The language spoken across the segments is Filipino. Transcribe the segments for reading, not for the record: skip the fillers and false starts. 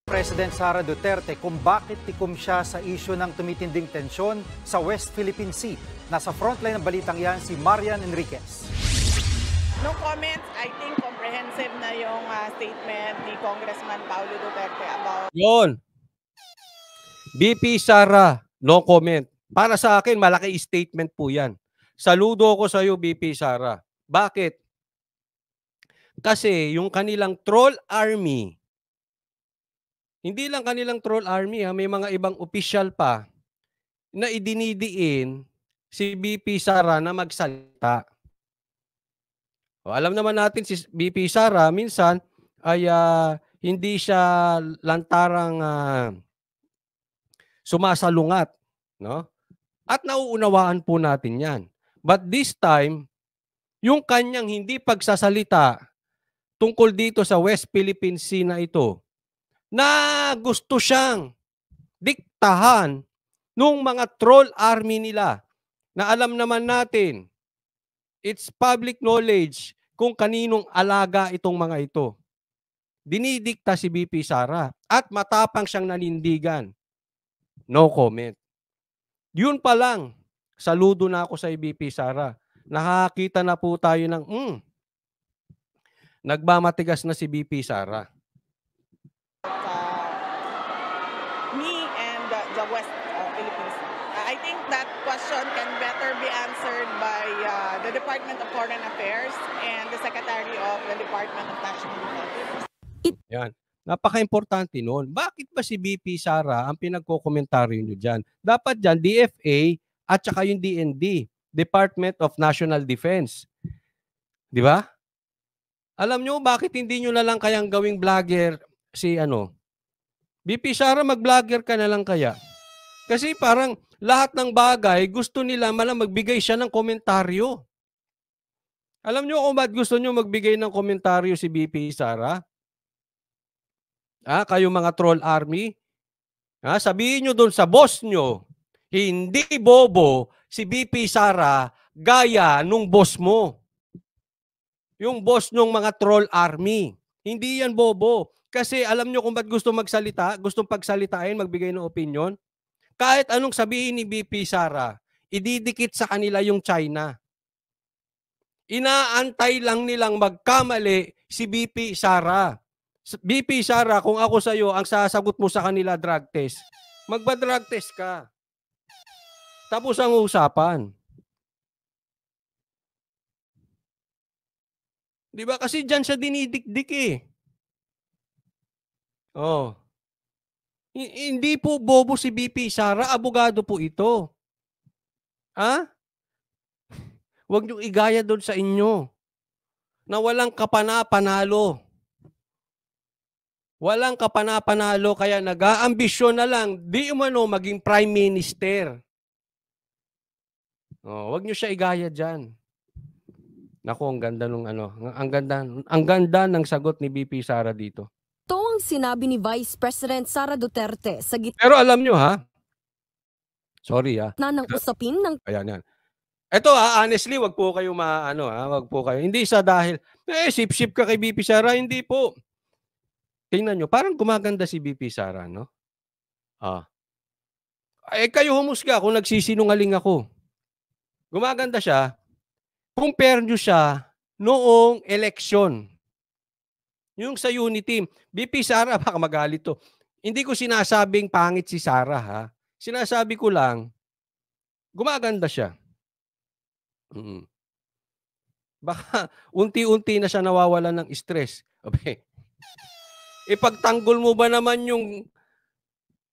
President Sara Duterte kung bakit tikom siya sa isyu ng tumitinding tensyon sa West Philippine Sea. Nasa frontline ng balitang yan si Marian Enriquez. No comments. I think comprehensive na yung statement ni Congressman Paulo Duterte about... Yun. BP Sara, no comment. Para sa akin, malaki statement po yan. Saludo ko sa iyo, BP Sara. Bakit? Kasi yung kanilang troll army, hindi lang kanilang troll army, may mga ibang official pa na idinidiin si BP Sara na magsalita. O, alam naman natin si BP Sara minsan ay hindi siya lantarang sumasalungat, no? At nauunawaan po natin 'yan. But this time, yung kanyang hindi pagsasalita tungkol dito sa West Philippine Sea na ito, na gusto siyang diktahan nung mga troll army nila na alam naman natin, it's public knowledge kung kaninong alaga itong mga ito. Dinidikta si BP Sara at matapang siyang nanindigan. No comment. Yun pa lang, saludo na ako sa BP Sara. Nakakita na po tayo ng nagmamatigas na si BP Sara. Me and the West Philippines. I think that question can better be answered by the Department of Foreign Affairs and the Secretary of the Department of National Defense. Yan. Napaka-importante noon. Bakit ba si BP Sara ang pinagkokomentaryo nyo dyan? Dapat dyan, DFA at saka yung DND, Department of National Defense. Di ba? Alam nyo, bakit hindi nyo na lang kayang gawing vlogger si BP Sara, mag-vlogger ka na lang kaya? Kasi parang lahat ng bagay, gusto nila malang magbigay siya ng komentaryo. Alam nyo kung ba't gusto nyo magbigay ng komentaryo si BP Sara? Kayo mga troll army, sabihin nyo doon sa boss nyo, hindi bobo si BP Sara gaya nung boss mo. Yung boss nung mga troll army. Hindi yan bobo. Kasi alam nyo kung ba't gusto magsalita, gustong pagsalitain, magbigay ng opinion. Kahit anong sabihin ni BP Sara, ididikit sa kanila yung China. Inaantay lang nilang magkamali si BP Sara. BP Sara, kung ako sa iyo, ang sasagot mo sa kanila drug test, magba-drug test ka. Tapos ang usapan. Di ba? Kasi dyan siya dinidikdik eh. Oh. Hindi po bobo si BP Sara, abogado po ito. Huwag niyong igaya doon sa inyo na walang kapana-panalo. Walang kapana-panalo kaya nag-aambisyon na lang di umano maging prime minister. Huwag niyo siya igaya diyan. Naku, ang ganda nung ang ganda ng sagot ni BP Sara dito. Ito ang sinabi ni Vice President Sara Duterte sa gitna Pero alam niyo sorry ng usapin ng Ayan. Ito honestly, wag po kayo wag po kayo. Hindi sa dahil sip-sip ka kay BP Sara, hindi po. Tingnan nyo, parang gumaganda si BP Sara, no? Kayo humusga kung nagsisinungaling ako. Gumaganda siya. Compare nyo siya noong eleksyon. Yung sa Unity. BP Sara, baka magalit to. Hindi ko sinasabing pangit si Sara, Sinasabi ko lang, gumaganda siya. Baka unti-unti na siya nawawala ng stress. Okay. Ipagtanggol mo ba naman yung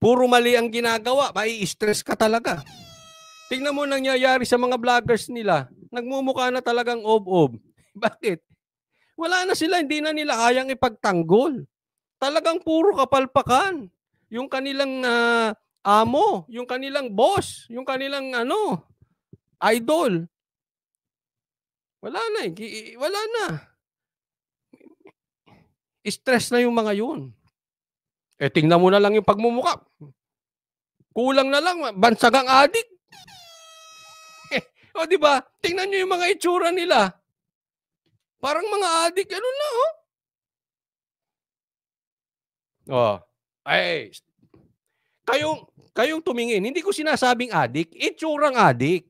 puro mali ang ginagawa, mai-stress ka talaga. Tingnan mo nangyayari sa mga vloggers nila. Nagmumukha na talagang ob-ob. Bakit? Wala na sila, hindi na nila kayang ipagtanggol. Talagang puro kapalpakan. Yung kanilang amo, yung kanilang boss, yung kanilang idol. Wala na wala na. Stress na yung mga yun. Tingnan mo na lang yung pagmumukha. Kulang na lang, bansagang adik. Di ba? Tingnan nyo yung mga itsura nila. Parang mga adik, Ay, kayong tumingin. Hindi ko sinasabing adik, itsurang adik.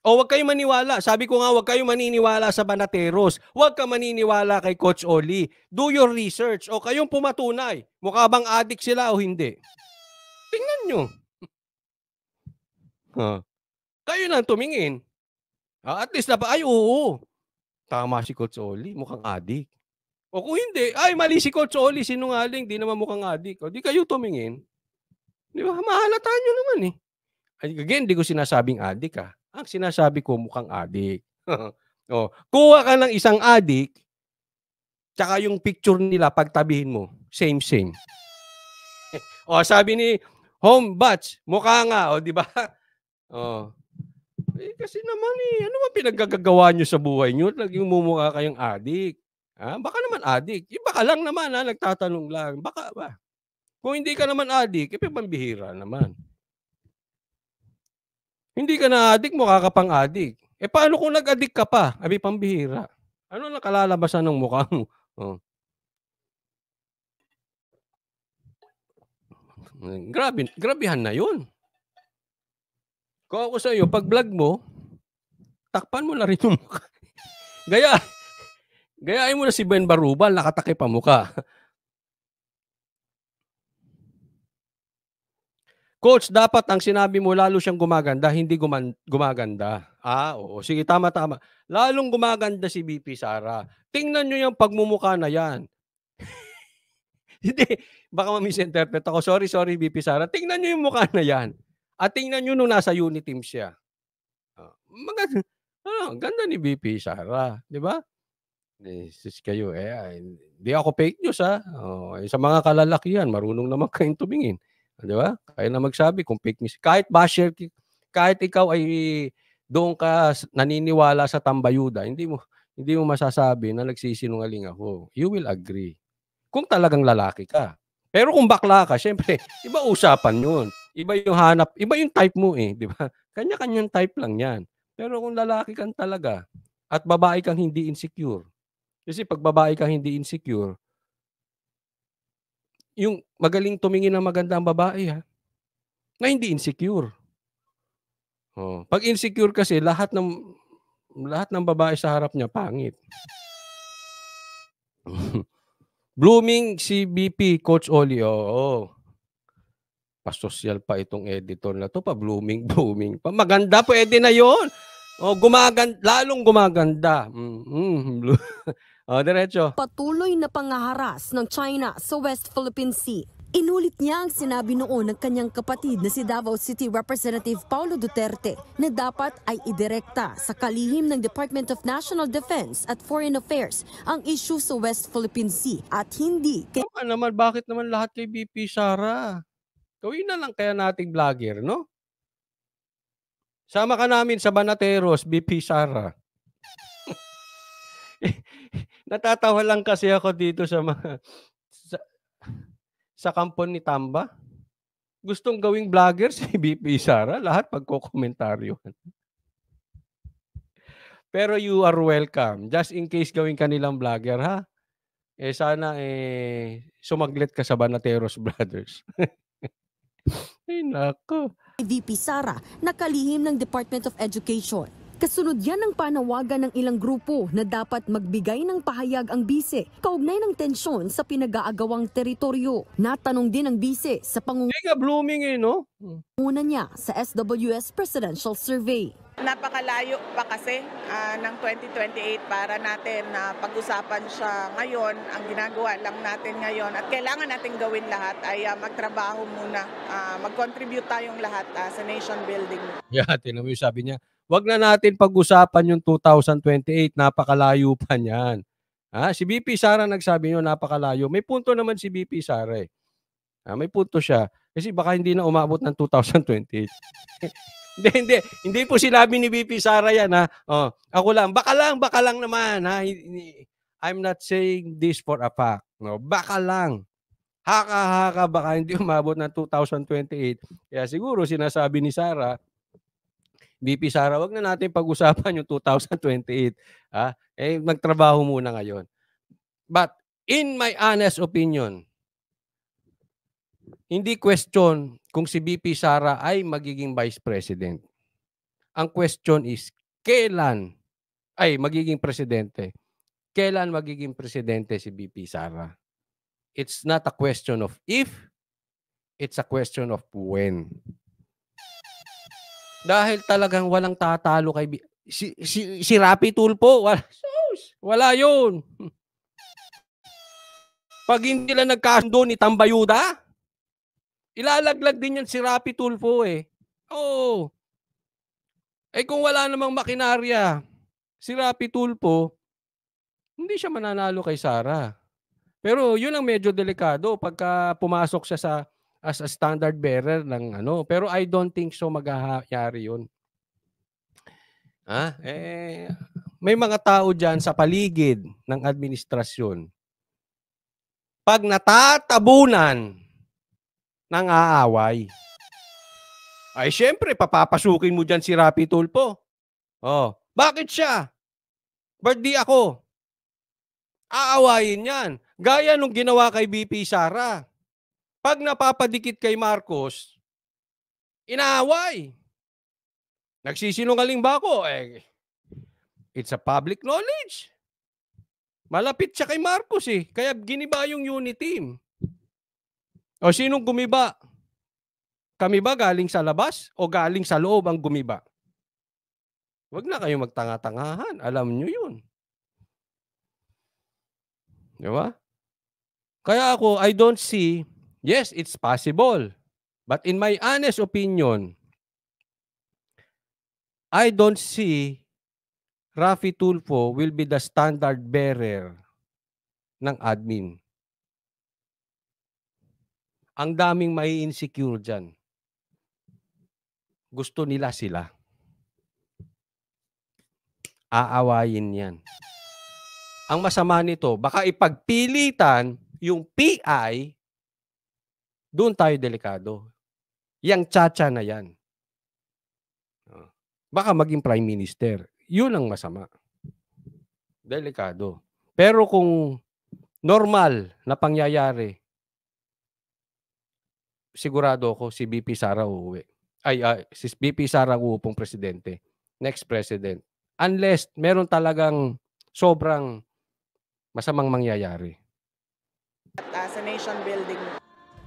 O wag kayong maniwala. Sabi ko nga, wag kayong maniniwala sa Banateros. Wag ka maniniwala kay Coach Oli. Do your research. O kayong pumatunay. Mukha bang adik sila o hindi? Tingnan nyo. Kayo na tumingin. At least ay oo. Tama si Coach Oli. Mukhang adik. O kung hindi, ay mali si Coach Oli. Sinungaling. Di naman mukhang adik. O di kayo tumingin. Di ba? Mahalata nyo naman eh. Again, di ko sinasabing adik Ang sinasabi ko mukhang adik. Kuha ka ng isang adik, tsaka yung picture nila pagtabihin mo, same. Sabi ni Home Batch, mukha nga, di ba? Kasi naman ano ba pinaggagawa nyo sa buhay nyo? Laging mumukha kayong adik. Baka naman adik. Baka lang naman nagtatanong lang. Baka ba? Kung hindi ka naman adik, pambihira naman. Hindi ka na adik, mukha ka pang adik. Paano kung nag-adik ka pa? Pambihira. Ano nakalalabasan ng mukha mo? Grabehan na yun. Kung ako sa iyo, pag vlog mo, takpan mo na rin yung mukha. Gayain mo na si Ben Barubal, nakatakip ang mukha. Coach, dapat ang sinabi mo lalo siyang gumaganda, hindi gumaganda. Oo. Sige, tama. Lalong gumaganda si BP Sara. Tingnan nyo yung pagmumukha na yan. Hindi, baka ma-misinterpret ako. Sorry, BP Sara. Tingnan nyo yung mukha na yan. At tingnan nyo nung nasa Uniteam siya. Ganda ni BP Sara. Di ba? Sis kayo, hindi ako fake news sa mga kalalakihan, marunong naman kayong tumingin. Di ba? Kaya na magsabi kung fake news. Kahit basher, kahit ikaw ay doon ka naniniwala sa tambayuda, hindi mo masasabi na nagsisinungaling ako. You will agree. Kung talagang lalaki ka. Pero kung bakla ka, syempre, iba usapan yun. Iba yung hanap, iba yung type mo di ba? Kanya-kanyang type lang yan. Pero kung lalaki kang talaga at babae kang hindi insecure. Kasi pag babae kang hindi insecure, yung magaling tumingin ng maganda ang babae na hindi insecure. Pag insecure kasi lahat ng babae sa harap niya pangit. Blooming si BP Coach Oli. Pasosyal pa itong editor na to, blooming. Maganda, pwede na 'yon. Lalong gumaganda. Diretso. Patuloy na pangaharas ng China sa West Philippine Sea. Inulit niya ang sinabi noon ng kanyang kapatid na si Davao City Representative Paulo Duterte na dapat ay idirekta sa kalihim ng Department of National Defense at Foreign Affairs ang issue sa West Philippine Sea at hindi kay... Bakit naman lahat kay BP Sara? Gawin na lang kaya nating vlogger, no? Sama ka namin sa Banateros, BP Sara. Natatawa lang kasi ako dito sa mga... sa kampon ni Tamba. Gustong gawing vlogger si BP Sara, lahat pagkokomentaryo. Pero you are welcome. Just in case gawing kanilang vlogger, sana sumaglit ka sa Banateros Brothers. Ay, nako. VP Sara na kalihim ng Department of Education. Kasunod yan ng panawagan ng ilang grupo na dapat magbigay ng pahayag ang bise kaugnay ng tensyon sa pinag-aagawang teritoryo. Natanong din ang bise sa pangunguna blooming no? niya sa SWS Presidential Survey. Napakalayo pa kasi ng 2028 para natin pag-usapan siya ngayon. Ang ginagawa lang natin ngayon at kailangan natin gawin lahat ay magtrabaho muna. Mag-contribute tayong lahat sa nation building. Tinan mo yung sabi niya. Wag na natin pag-usapan yung 2028, napakalayo pa niyan. Si BP Sara nagsabi nyo, napakalayo. May punto naman si BP Sara may punto siya. Kasi baka hindi na umabot ng 2028. Hindi po sinabi ni BP Sara yan ako lang, baka lang naman I'm not saying this for a fact. No, baka lang. Haka baka hindi umabot ng 2028. Kaya siguro sinasabi ni Sara, BP Sara, wag na natin pag-usapan yung 2028. Magtrabaho muna ngayon. But in my honest opinion, Hindi question kung si VP Sara ay magiging Vice President. Ang question is, kailan ay magiging presidente? Kailan magiging presidente si VP Sara? It's not a question of if, it's a question of when. Dahil talagang walang tatalo kay si Rapi Tulfo, wala yun. Pag hindi lang nagkasundo ni Tambayuda, ilalaglag din yan si Rapi Tulfo eh. Oo. Eh kung wala namang makinarya, si Rapi Tulfo, hindi siya mananalo kay Sara. Pero yun ang medyo delikado pagka pumasok siya as a standard bearer ng ano. Pero I don't think so maghahayari yun. May mga tao dyan sa paligid ng administrasyon. Pag natatabunan ng aaway, ay syempre papapasukin mo dyan si Rapi Tulfo. Oh, bakit siya? Ba't di ako? Aawayin yan. Gaya nung ginawa kay VP Sara. Pag napapadikit kay Marcos, inaaway. Nagsisinungaling ba ako? It's a public knowledge. Malapit siya kay Marcos eh. Kaya giniba yung unit team. O sinong gumiba? Kami ba galing sa labas o galing sa loob ang gumiba? Huwag na kayong magtanga-tangahan. Alam nyo yun. Di ba? Kaya ako, I don't see, yes, it's possible. But in my honest opinion, I don't see Rafi Tulfo will be the standard bearer ng admin. Ang daming may insecure dyan. Gusto nila sila. Aawayin yan. Ang masama nito, baka ipagpilitan yung PI, doon tayo delikado. Yang tsa-tsa na yan. Baka maging Prime Minister. Yun ang masama. Delikado. Pero kung normal na pangyayari, sigurado ako si VP Sara uuwi. Si VP Sara uupong presidente. Next president. Unless meron talagang sobrang masamang mangyayari. Sa nation building.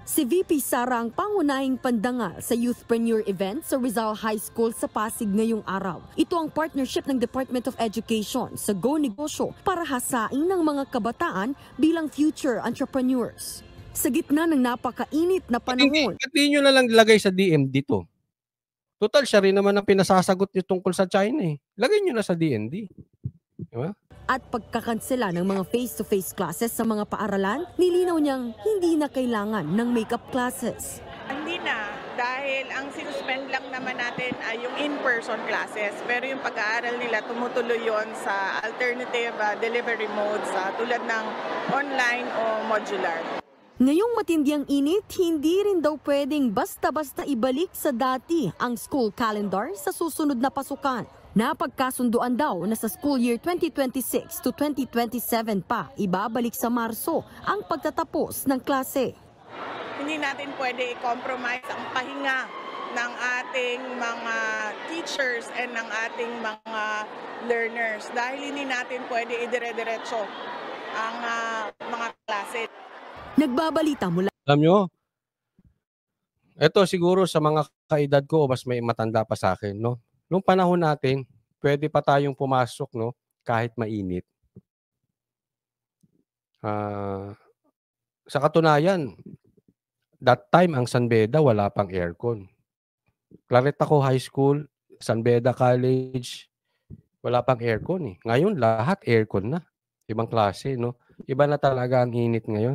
Si VP Sara ang pangunahing pandangal sa Youthpreneur event sa Rizal High School sa Pasig ngayong araw. Ito ang partnership ng Department of Education sa Go Negosyo para hasain ng mga kabataan bilang future entrepreneurs. Sa gitna ng napakainit na panahon. Hindi nyo na lang lagay sa DMD to. Total, siya rin naman ang pinasasagot niyo tungkol sa China eh. Lagay nyo na sa DND. Diba? At pagkakansela ng mga face-to-face classes sa mga paaralan, nilinaw niyang hindi na kailangan ng makeup classes. Hindi na, dahil ang sinuspend lang naman natin ay yung in-person classes. Pero yung pag-aaral nila tumutuloy yon sa alternative delivery modes tulad ng online o modular. Ngayong matindi ang init, hindi rin daw pwedeng basta-basta ibalik sa dati ang school calendar sa susunod na pasukan. Napagkasunduan daw na sa school year 2026 to 2027 pa ibabalik sa Marso ang pagtatapos ng klase. Hindi natin pwede i-compromise ang pahinga ng ating mga teachers and ng ating mga learners dahil hindi natin pwede idire-diretso ang mga klase. Nagbabalita mula. Alam nyo, ito siguro sa mga kaedad ko o mas may matanda pa sa akin, no? Nung panahon natin, pwede pa tayong pumasok, no? Kahit mainit. Sa katunayan, that time ang San Beda wala pang aircon. Claretaco High School, San Beda College, wala pang aircon eh. Ngayon lahat aircon na. Ibang klase, no? Iba na talaga ang init ngayon.